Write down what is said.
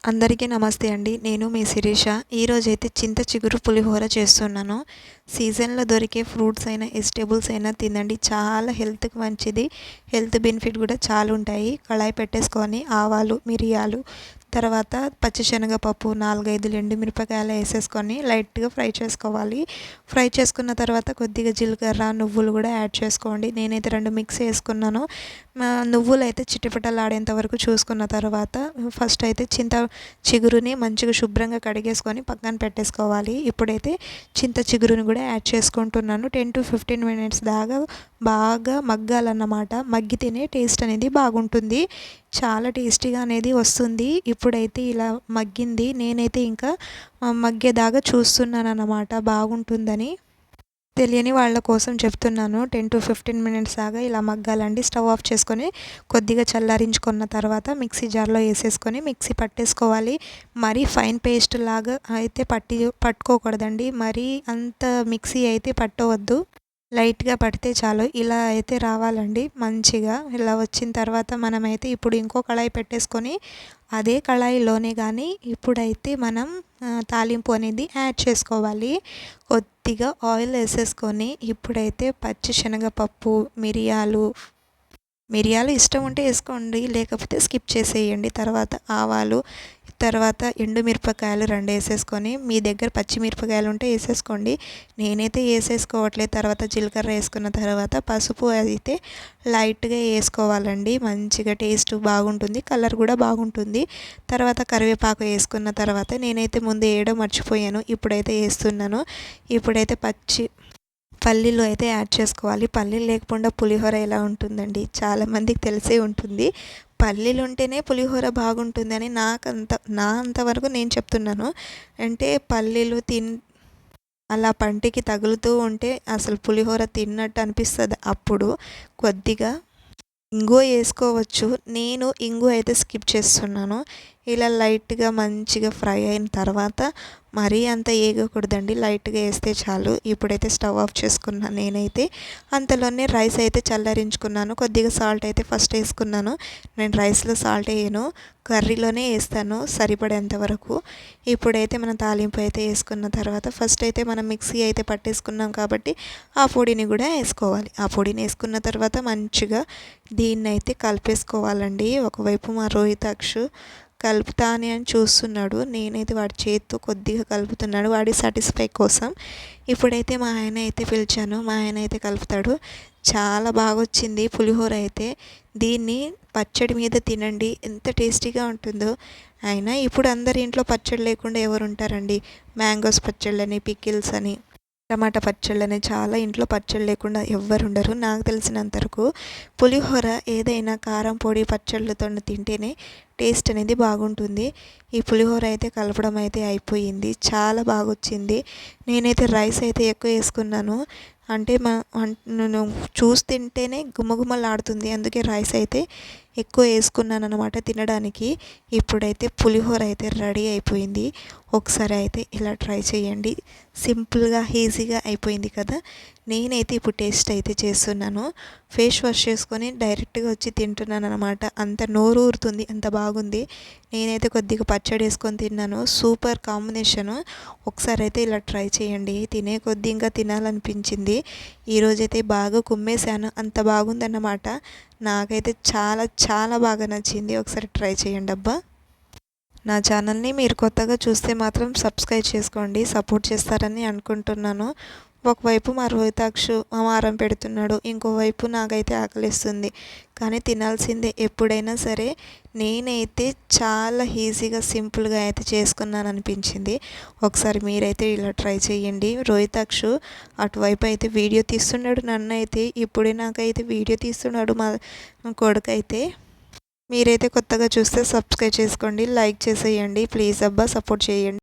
అందరికీ నమస్తే అండి. నేను మీ శిరీష. ఈరోజైతే చింత చిగురు పులిహోర చేస్తున్నాను. సీజన్‌లో దొరికే ఫ్రూట్స్ అయినా, వెజిటబుల్స్ అయినా తినండి. చాలా హెల్త్‌కి మంచిది. హెల్త్ బెనిఫిట్ కూడా చాలా ఉంటాయి. కళాయి పెట్టేసుకొని ఆవాలు, మిరియాలు, తర్వాత పచ్చిశనగపప్పు, 4, 5 ఎండుమిరపకాయలు వేసేసుకొని లైట్‌గా ఫ్రై చేసుకోవాలి. ఫ్రై చేసుకున్న తర్వాత కొద్దిగా జీలకర్ర, నువ్వులు కూడా యాడ్ చేసుకోండి. నేనైతే 2 మిక్స్ చేసుకున్నాను. నువ్వులైతే చిటపటలాడేంత వరకు చూసుకున్న తర్వాత ఫస్ట్ అయితే చింత చిగురుని మంచిగా శుభ్రంగా కడిగేసుకొని పక్కన పెట్టేసుకోవాలి. ఇప్పుడైతే చింత చిగురుని కూడా యాడ్ చేసుకుంటున్నాను. 10-15 మినిట్స్ దాకా బాగా మగ్గాలన్నమాట. మగ్గితేనే టేస్ట్ అనేది బాగుంటుంది. చాలా టేస్టీగా అనేది వస్తుంది. ఇప్పుడైతే ఇలా మగ్గింది. నేనైతే ఇంకా మగ్గేదాకా చూస్తున్నాను అన్నమాట బాగుంటుందని. తెలియని వాళ్ళ కోసం చెప్తున్నాను. 10-15 మినిట్స్ దాకా ఇలా మగ్గాలండి. స్టవ్ ఆఫ్ చేసుకొని కొద్దిగా చల్లారించుకున్న తర్వాత మిక్సీ జార్లో వేసేసుకొని మిక్సీ పట్టేసుకోవాలి. మరీ ఫైన్ పేస్ట్ లాగా అయితే పట్టుకోకూడదండి. మరీ అంత మిక్సీ అయితే పట్టవద్దు. లైట్గా పడితే చాలు. ఇలా అయితే రావాలండి మంచిగా. ఇలా వచ్చిన తర్వాత మనమైతే ఇప్పుడు ఇంకో కళాయి పెట్టేసుకొని అదే కళాయిలోనే కానీ ఇప్పుడైతే మనం తాలింపు అనేది యాడ్ చేసుకోవాలి. కొద్దిగా ఆయిల్ వేసేసుకొని ఇప్పుడైతే పచ్చి శనగపప్పు, మిరియాలు ఇష్టం ఉంటే వేసుకోండి, లేకపోతే స్కిప్ చేసేయండి. తర్వాత ఆవాలు, తర్వాత ఎండుమిరపకాయలు 2 వేసేసుకొని, మీ దగ్గర పచ్చిమిరపకాయలు ఉంటే వేసేసుకోండి. నేనైతే వేసేసుకోవట్లేదు. తర్వాత జీలకర్ర వేసుకున్న తర్వాత పసుపు అయితే లైట్గా వేసుకోవాలండి. మంచిగా టేస్ట్ బాగుంటుంది, కలర్ కూడా బాగుంటుంది. తర్వాత కరివేపాకు వేసుకున్న తర్వాత నేనైతే ముందు వేయడం మర్చిపోయాను, ఇప్పుడైతే వేస్తున్నాను. ఇప్పుడైతే పల్లీలు అయితే యాడ్ చేసుకోవాలి. పల్లీలు లేకుండా పులిహోర ఎలా ఉంటుందండి? చాలామందికి తెలిసే ఉంటుంది. పల్లీలు ఉంటేనే పులిహోర బాగుంటుందని నా అంతవరకు నేను చెప్తున్నాను. అంటే పల్లీలు అలా పంటికి తగులుతూ ఉంటే అసలు పులిహోర తిన్నట్టు అనిపిస్తుంది. అప్పుడు కొద్దిగా ఇంగువ వేసుకోవచ్చు. నేను ఇంగువ అయితే స్కిప్ చేస్తున్నాను. ఇలా లైట్గా మంచిగా ఫ్రై అయిన తర్వాత మరీ అంత వేగకూడదండి, లైట్గా వేస్తే చాలు. ఇప్పుడైతే స్టవ్ ఆఫ్ చేసుకున్నాను. నేనైతే అంతలోనే రైస్ అయితే చల్లారించుకున్నాను. కొద్దిగా సాల్ట్ అయితే ఫస్ట్ వేసుకున్నాను. నేను రైస్లో సాల్ట్ వేయను, కర్రీలోనే వేస్తాను సరిపడేంత వరకు. ఇప్పుడైతే మనం తాలింపు అయితే వేసుకున్న తర్వాత ఫస్ట్ అయితే మనం మిక్సీ అయితే పట్టేసుకున్నాం కాబట్టి ఆ పొడిని కూడా వేసుకోవాలి. ఆ పొడిని వేసుకున్న తర్వాత మంచిగా దీన్ని అయితే కలిపేసుకోవాలండి. ఒకవైపు మా రోహితాక్షు కలుపుతానే అని చూస్తున్నాడు. నేనైతే వాడి చేతితో కొద్దిగా కలుపుతున్నాడు, వాడి సాటిస్ఫై కోసం. ఇప్పుడైతే మా ఆయన అయితే పిలిచాను, మా ఆయన అయితే కలుపుతాడు. చాలా బాగా వచ్చింది పులిహోర అయితే. దీన్ని పచ్చడి మీద తినండి, ఎంత టేస్టీగా ఉంటుందో. అయినా ఇప్పుడు అందరి ఇంట్లో పచ్చడి లేకుండా ఎవరు ఉంటారండి? మ్యాంగోస్ పచ్చళ్ళని, పికిల్స్ అని, టమాటా పచ్చళ్ళని, చాలా ఇంట్లో పచ్చళ్ళు లేకుండా ఎవ్వరు ఉండరు. నాకు తెలిసినంత వరకు పులిహోర ఏదైనా కారం పొడి పచ్చళ్ళతో తింటేనే టేస్ట్ అనేది బాగుంటుంది. ఈ పులిహోర అయితే కలపడం అయితే అయిపోయింది. చాలా బాగా వచ్చింది. నేనైతే రైస్ అయితే ఎక్కువ వేసుకున్నాను. అంటే నేను చూస్తుంటేనే గుమగుమలాడుతుంది, అందుకే రైస్ అయితే ఎక్కువ వేసుకున్నాను అనమాట తినడానికి. ఇప్పుడైతే పులిహోర అయితే రెడీ అయిపోయింది. ఒకసారి అయితే ఇలా ట్రై చేయండి. సింపుల్గా ఈజీగా అయిపోయింది కదా. నేనైతే ఇప్పుడు టేస్ట్ అయితే చేస్తున్నాను. ఫేస్ వాష్ చేసుకొని డైరెక్ట్గా వచ్చి తింటున్నాను అనమాట. అంత నోరు ఊరుతుంది, అంత బాగుంది. నేనైతే కొద్దిగా పచ్చడి వేసుకొని తిన్నాను. Super combination. ఒకసారి అయితే ఇలా ట్రై చేయండి. తినే కొద్ది ఇంకా తినాలనిపించింది. ఈరోజైతే బాగా కుమ్మేశాను, అంత బాగుందన్నమాట. నాకైతే చాలా చాలా బాగా నచ్చింది. ఒకసారి ట్రై చేయండి అబ్బా. నా ఛానల్ని మీరు కొత్తగా చూస్తే మాత్రం సబ్స్క్రైబ్ చేసుకోండి, సపోర్ట్ చేస్తారని అనుకుంటున్నాను. ఒకవైపు మా రోహితాక్షు ఆహారం పెడుతున్నాడు, ఇంకోవైపు నాకైతే ఆకలిస్తుంది. కానీ తినాల్సిందే ఎప్పుడైనా సరే. నేనైతే చాలా ఈజీగా సింపుల్గా అయితే చేసుకున్నాను అనిపించింది. ఒకసారి మీరైతే ఇలా ట్రై చేయండి. రోహితాక్షు అటువైపు అయితే వీడియో తీస్తున్నాడు, నన్ను అయితే ఇప్పుడే నాకైతే వీడియో తీస్తున్నాడు మా కొడుకైతే. మీరైతే కొత్తగా చూస్తే సబ్స్క్రైబ్ చేసుకోండి, లైక్ చేసేయండి ప్లీజ్ అబ్బా, సపోర్ట్ చేయండి.